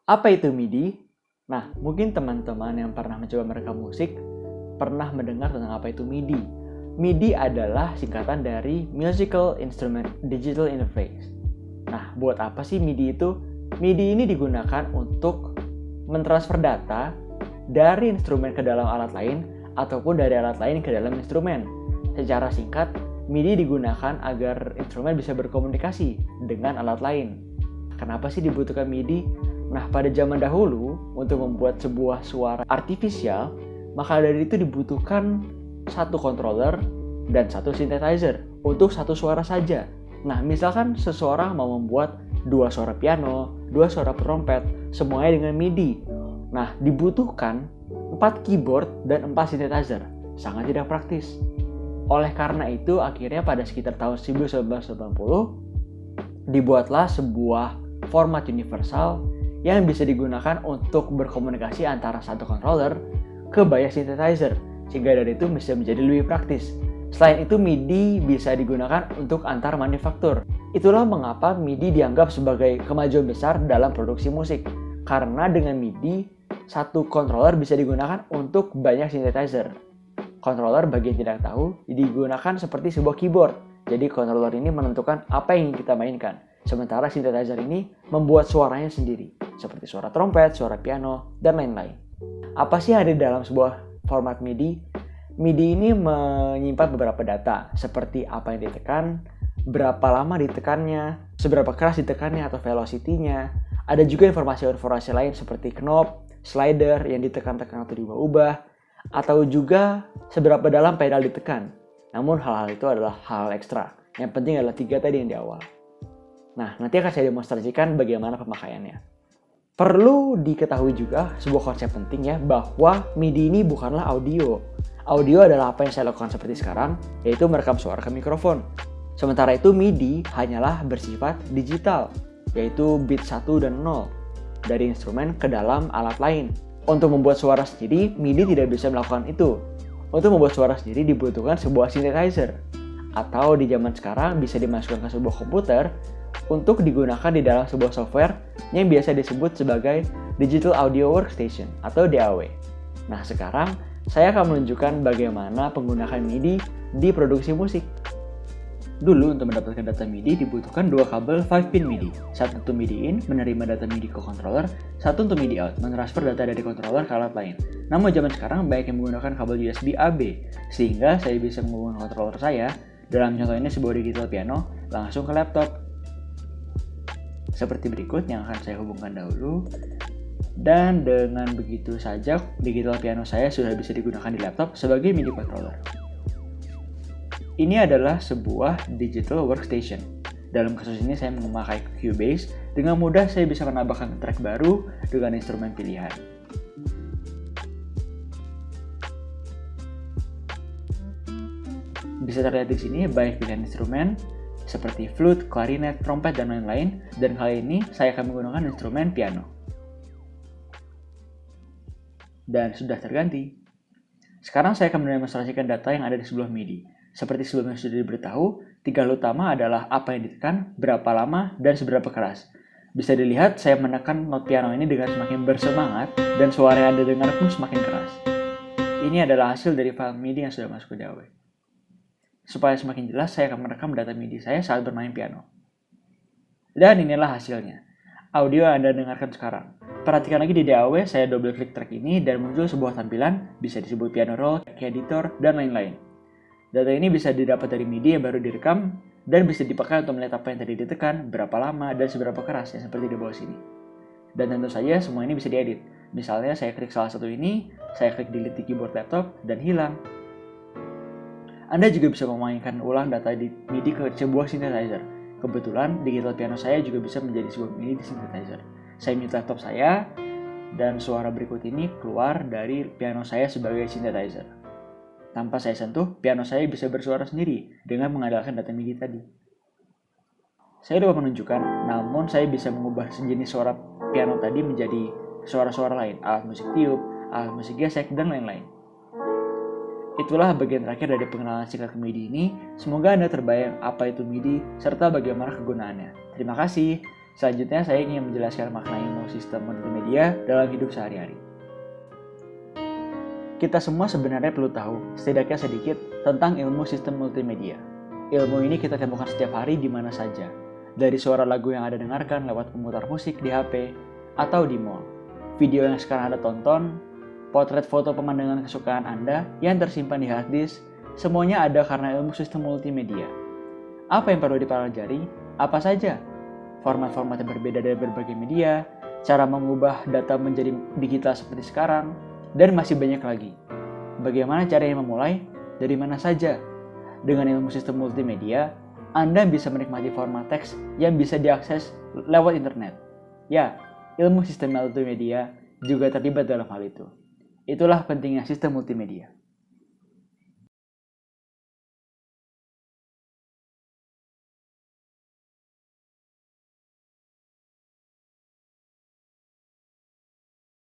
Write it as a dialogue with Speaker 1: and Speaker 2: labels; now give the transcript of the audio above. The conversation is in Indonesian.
Speaker 1: Apa itu MIDI? Nah, mungkin teman-teman yang pernah mencoba merekam musik pernah mendengar tentang apa itu MIDI. MIDI adalah singkatan dari Musical Instrument Digital Interface. Nah, buat apa sih MIDI itu? MIDI ini digunakan untuk mentransfer data dari instrumen ke dalam alat lain ataupun dari alat lain ke dalam instrumen. Secara singkat, MIDI digunakan agar instrumen bisa berkomunikasi dengan alat lain. Kenapa sih dibutuhkan MIDI? Nah, pada zaman dahulu, untuk membuat sebuah suara artifisial, maka dari itu dibutuhkan satu controller dan satu synthesizer untuk satu suara saja. Nah, misalkan seseorang mau membuat dua suara piano, dua suara trompet, semuanya dengan MIDI. Nah, dibutuhkan 4 keyboard dan 4 synthesizer. Sangat tidak praktis. Oleh karena itu, akhirnya pada sekitar tahun 1980, dibuatlah sebuah format universal yang bisa digunakan untuk berkomunikasi antara satu controller ke banyak synthesizer, sehingga dari itu bisa menjadi lebih praktis. Selain itu, MIDI bisa digunakan untuk antar manufaktur. Itulah mengapa MIDI dianggap sebagai kemajuan besar dalam produksi musik. Karena dengan MIDI, satu controller bisa digunakan untuk banyak synthesizer. Controller, bagi yang tidak tahu, digunakan seperti sebuah keyboard. Jadi controller ini menentukan apa yang ingin kita mainkan. Sementara synthesizer ini membuat suaranya sendiri, seperti suara trompet, suara piano, dan lain-lain. Apa sih yang ada di dalam sebuah format MIDI? MIDI ini menyimpan beberapa data, seperti apa yang ditekan, berapa lama ditekannya, seberapa keras ditekannya atau velocity-nya. Ada juga informasi-informasi lain seperti knob, slider yang ditekan-tekan atau diubah-ubah, atau juga seberapa dalam pedal ditekan. Namun hal-hal itu adalah hal ekstra. Yang penting adalah 3 tadi yang di awal. Nah, nanti akan saya demonstrasikan bagaimana pemakaiannya. Perlu diketahui juga sebuah konsep penting ya, bahwa MIDI ini bukanlah audio. Audio adalah apa yang saya lakukan seperti sekarang, yaitu merekam suara ke mikrofon. Sementara itu MIDI hanyalah bersifat digital, yaitu bit 1 dan 0 dari instrumen ke dalam alat lain. Untuk membuat suara sendiri, MIDI tidak bisa melakukan itu. Untuk membuat suara sendiri dibutuhkan sebuah synthesizer, atau di zaman sekarang bisa dimasukkan ke sebuah komputer untuk digunakan di dalam sebuah software yang biasa disebut sebagai Digital Audio Workstation atau DAW. Nah, sekarang saya akan menunjukkan bagaimana penggunaan MIDI di produksi musik. Dulu untuk mendapatkan data MIDI dibutuhkan 2 kabel 5-pin MIDI. Satu untuk MIDI in, menerima data MIDI ke controller, satu untuk MIDI out, mentransfer data dari controller ke alat lain. Namun zaman sekarang banyak yang menggunakan kabel USB AB, sehingga saya bisa menghubungkan controller saya, dalam contoh ini sebuah digital piano, langsung ke laptop. Seperti berikut yang akan saya hubungkan dahulu. Dan dengan begitu saja, digital piano saya sudah bisa digunakan di laptop sebagai MIDI controller. Ini adalah sebuah digital workstation. Dalam kasus ini saya memakai Cubase. Dengan mudah saya bisa menambahkan track baru dengan instrumen pilihan. Bisa terlihat di sini banyak pilihan instrumen seperti flute, klarinet, trompet, dan lain-lain. Dan kali ini saya akan menggunakan instrumen piano. Dan sudah terganti. Sekarang saya akan mendemonstrasikan data yang ada di sebuah MIDI. Seperti sebelumnya sudah diberitahu, 3 hal utama adalah apa yang ditekan, berapa lama, dan seberapa keras. Bisa dilihat saya menekan not piano ini dengan semakin bersemangat dan suara yang Anda dengar pun semakin keras. Ini adalah hasil dari file MIDI yang sudah masuk ke DAW. Supaya semakin jelas, saya akan merekam data MIDI saya saat bermain piano. Dan inilah hasilnya. Audio yang Anda dengarkan sekarang. Perhatikan lagi di DAW, saya double klik track ini dan muncul sebuah tampilan, bisa disebut piano roll, editor, dan lain-lain. Data ini bisa didapat dari MIDI yang baru direkam dan bisa dipakai untuk melihat apa yang tadi ditekan, berapa lama, dan seberapa keras, ya seperti di bawah sini. Dan tentu saja semua ini bisa diedit. Misalnya saya klik salah satu ini, saya klik delete di keyboard laptop, dan hilang. Anda juga bisa memainkan ulang data di MIDI ke sebuah synthesizer. Kebetulan digital piano saya juga bisa menjadi sebuah MIDI synthesizer. Saya mute laptop saya, dan suara berikut ini keluar dari piano saya sebagai synthesizer. Tanpa saya sentuh, piano saya bisa bersuara sendiri dengan mengandalkan data MIDI tadi. Saya dapat menunjukkan, namun saya bisa mengubah sejenis suara piano tadi menjadi suara-suara lain, alat musik tiup, alat musik gesek, dan lain-lain. Itulah bagian terakhir dari pengenalan singkat ke MIDI ini. Semoga Anda terbayang apa itu MIDI serta bagaimana kegunaannya. Terima kasih. Selanjutnya saya ingin menjelaskan makna ilmu sistem multimedia dalam hidup sehari-hari. Kita semua sebenarnya perlu tahu setidaknya sedikit tentang ilmu sistem multimedia. Ilmu ini kita temukan setiap hari di mana saja, dari suara lagu yang Anda dengarkan lewat pemutar musik di HP atau di mall, video yang sekarang Anda tonton, potret foto pemandangan kesukaan Anda yang tersimpan di hard disk, semuanya ada karena ilmu sistem multimedia. Apa yang perlu dipelajari? Apa saja? Format-format yang berbeda dari berbagai media, cara mengubah data menjadi digital seperti sekarang, dan masih banyak lagi. Bagaimana caranya memulai? Dari mana saja? Dengan ilmu sistem multimedia, Anda bisa menikmati format teks yang bisa diakses lewat internet. Ya, ilmu sistem multimedia juga terlibat dalam hal itu. Itulah pentingnya sistem multimedia.